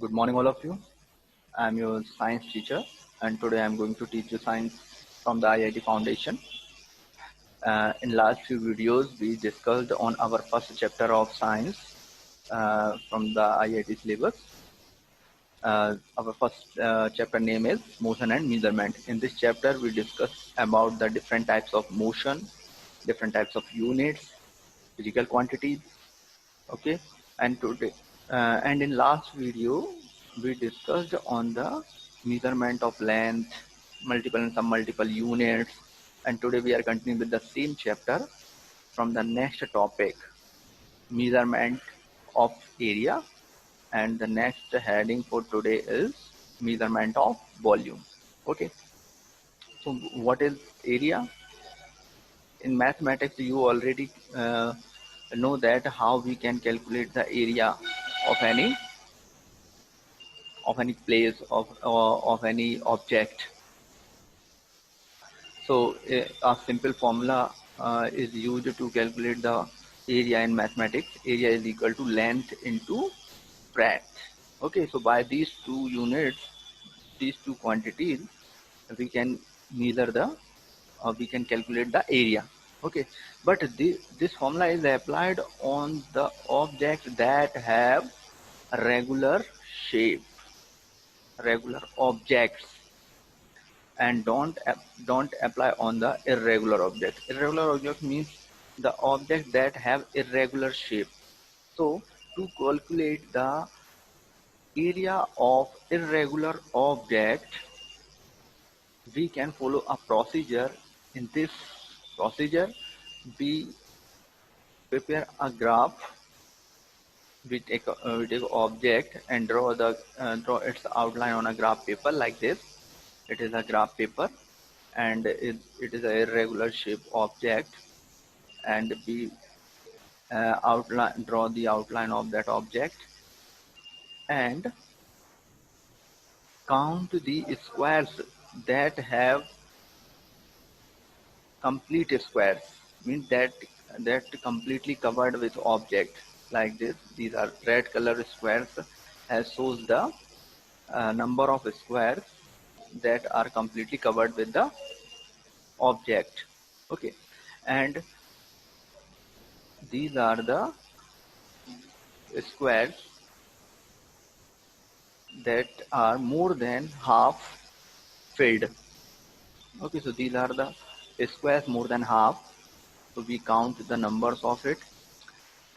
Good morning, all of you. I'm your science teacher, and today I'm going to teach you science from the IIT Foundation. In last few videos, we discussed on our first chapter of science from the IIT syllabus. Our first chapter name is motion and measurement. In this chapter, we discuss about the different types of motion, different types of units, physical quantities. Okay, and today and in last video we discussed on the measurement of length, multiple and some multiple units, and today we are continuing with the same chapter from the next topic, measurement of area, and the next heading for today is measurement of volume. Okay, so what is area? In mathematics you already know that how we can calculate the area of any place of any object. So a simple formula is used to calculate the area in mathematics. Area is equal to length into breadth. Okay, so by these two units, these two quantities, we can measure the we can calculate the area. Okay, but this formula is applied on the objects that have regular shape, regular objects, and don't apply on the irregular objects. Irregular object means the objects that have irregular shape. So to calculate the area of irregular object, we can follow a procedure. In this procedure, we prepare a graph. We take object and draw its outline on a graph paper like this. It is a graph paper, and it is a irregular shape object, and we draw the outline of that object and count the squares that have complete squares, means that completely covered with object like this. These are red color squares, as shows the number of squares that are completely covered with the object. Okay, and these are the squares that are more than half filled. Okay, so these are the squares more than half. So we count the numbers of it,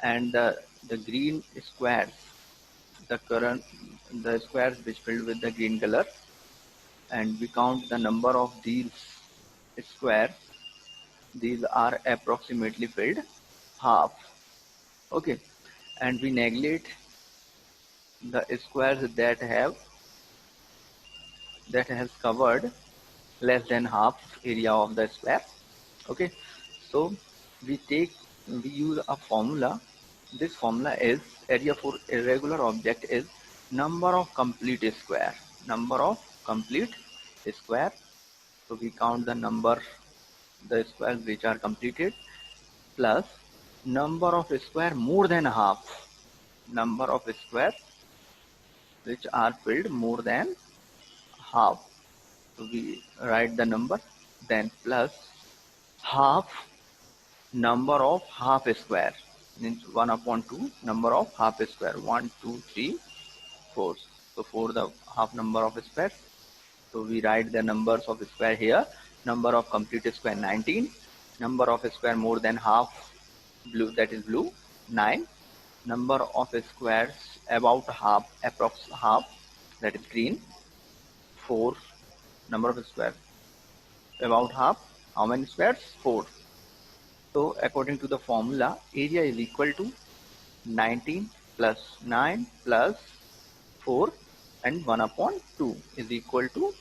and the green squares, the squares which filled with the green color, and we count the number of these squares. These are approximately filled half. Okay, and we neglect the squares that has covered less than half area of the square. Okay, so we use a formula. This formula is area for irregular object is number of complete square. Number of complete square. So we count the squares which are completed, plus number of square more than half. Number of squares which are filled more than half. So we write the number, then plus half number of half square, means 1 upon 2 number of half square, 1 2 3 4. So for the half number of squares, so we write the numbers of square here. Number of complete square 19, number of square more than half, blue, that is blue, 9, number of squares about half, approx half, that is green, 4, number of squares about half, how many squares, 4. So according to the formula, area is equal to 19 plus 9 plus 4 and 1 upon 2 is equal to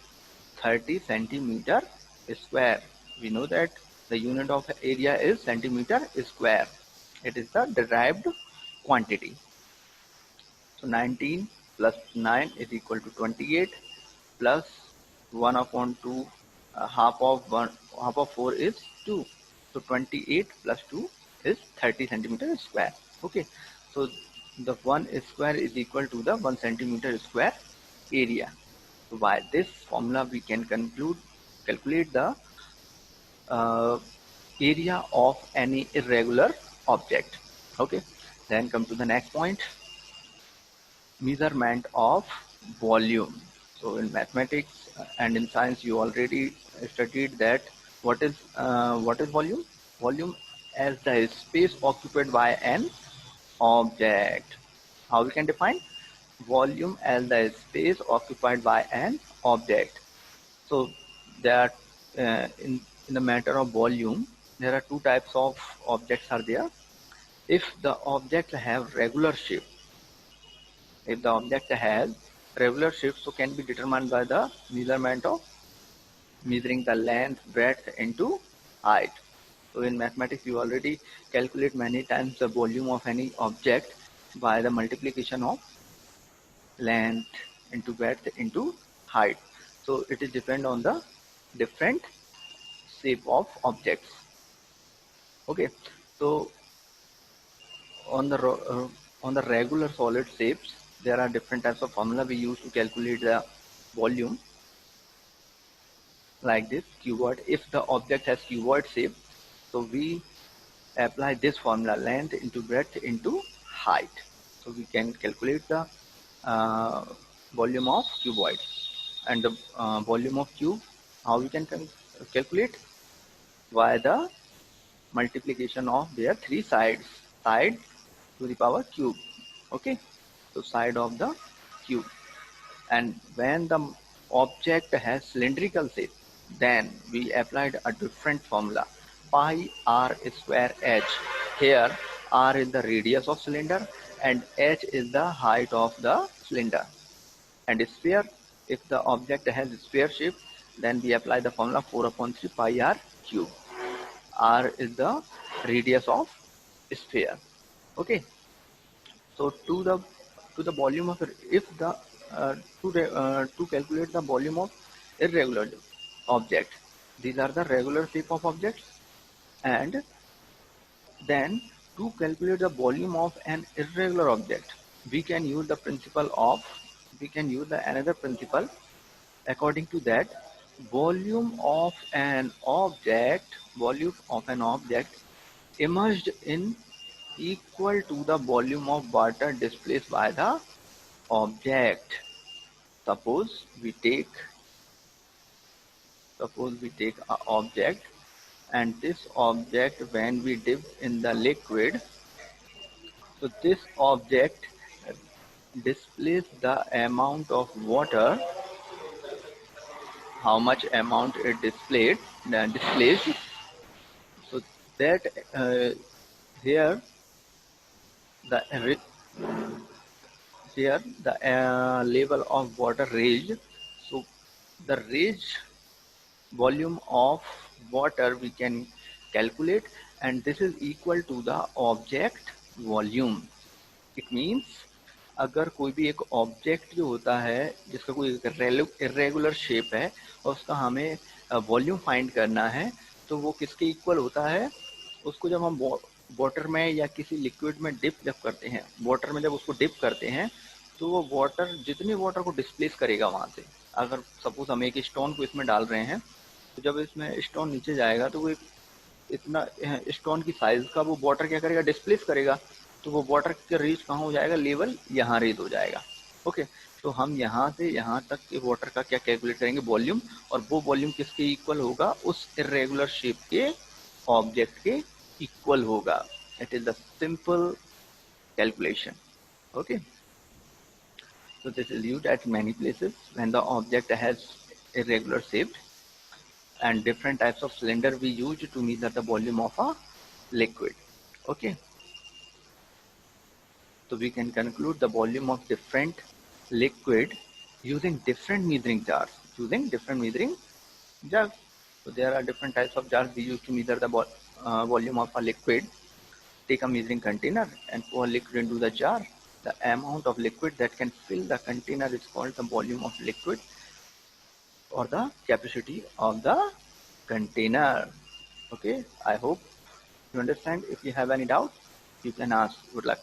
30 centimeter square. We know that the unit of area is centimeter square. It is the derived quantity. So 19 plus 9 is equal to 28, plus 1 upon 2, half of 4 is 2. So 28 plus 2 is 30 centimeter square. Okay, so the 1 square is equal to the 1 centimeter square area. So by this formula we can calculate the uh, area of any irregular object. Okay, then come to the next point, measurement of volume. So in mathematics and in science you already studied that what is volume? Volume as the space occupied by an object. How we can define? Volume as the space occupied by an object. So that in the matter of volume, there are two types of objects are there. If the object have regular shape, if the object has regular shape, so can be determined by the measurement of measuring the length, breadth into height. So in mathematics, you already calculate many times the volume of any object by the multiplication of length into breadth into height. So it is depend on the different shape of objects. Okay, so on the on the regular solid shapes, there are different types of formula we use to calculate the volume. Like this cuboid, if the object has cuboid shape, so we apply this formula, length into breadth into height. So we can calculate the uh, volume of cuboid. And the volume of cube, how we can calculate? By the multiplication of their three sides, side to the power cube. Okay, so side of the cube. And when the object has cylindrical shape, then we applied a different formula, pi r square h. Here r is the radius of cylinder and h is the height of the cylinder. And sphere, if the object has sphere shape, then we apply the formula 4 upon 3 pi r cube. R is the radius of sphere. Okay, so to the volume of, if the to calculate the volume of irregular object, these are the regular shape of objects. And then to calculate the volume of an irregular object, we can use the principle of, we can use the another principle. According to that, volume of an object immersed in equal to the volume of water displaced by the object. Suppose we take an object, and this object, when we dip in the liquid, so this object displays the amount of water, how much amount it displaced. So that here the level of water raised. So the raised volume of water we can calculate, and this is equal to the object volume. It means अगर कोई भी एक object जो होता है जिसका कोई irregular shape है और उसका हमें वॉल्यूम फाइंड करना है, तो वो किसके इक्वल होता है? उसको जब हम वाटर में या किसी लिक्विड में डिप जब करते हैं, वाटर में जब उसको डिप करते हैं, तो वो वाटर जितने वाटर को डिस्प्लेस करेगा वहां से, अगर सपोज हम एक स्टोन को इसमें डाल रहे हैं, तो जब इसमें स्टोन नीचे जाएगा तो वो इतना स्टोन की साइज का वो वाटर क्या करेगा? डिस्प्लेस करेगा। तो वो वाटर का रीच कहाँ हो जाएगा? लेवल यहाँ रीच हो जाएगा। ओके, तो हम यहाँ से यहाँ तक के वाटर का क्या कैलकुलेट करेंगे? वॉल्यूम। और वो वॉल्यूम किसके इक्वल होगा? उस इरेगुलर शेप के ऑब्जेक्ट के इक्वल होगा। It is the simple calculation. Okay, so this is used at many places when the object has irregular shape, and different types of cylinder we use to measure the volume of a liquid. Okay, so we can conclude the volume of different liquid using different measuring jars. So there are different types of jars we use to measure the volume of a liquid. Take a measuring container and pour liquid into the jar. The amount of liquid that can fill the container is called the volume of liquid, or the capacity of the container. Okay, I hope you understand. If you have any doubt, you can ask. Good luck.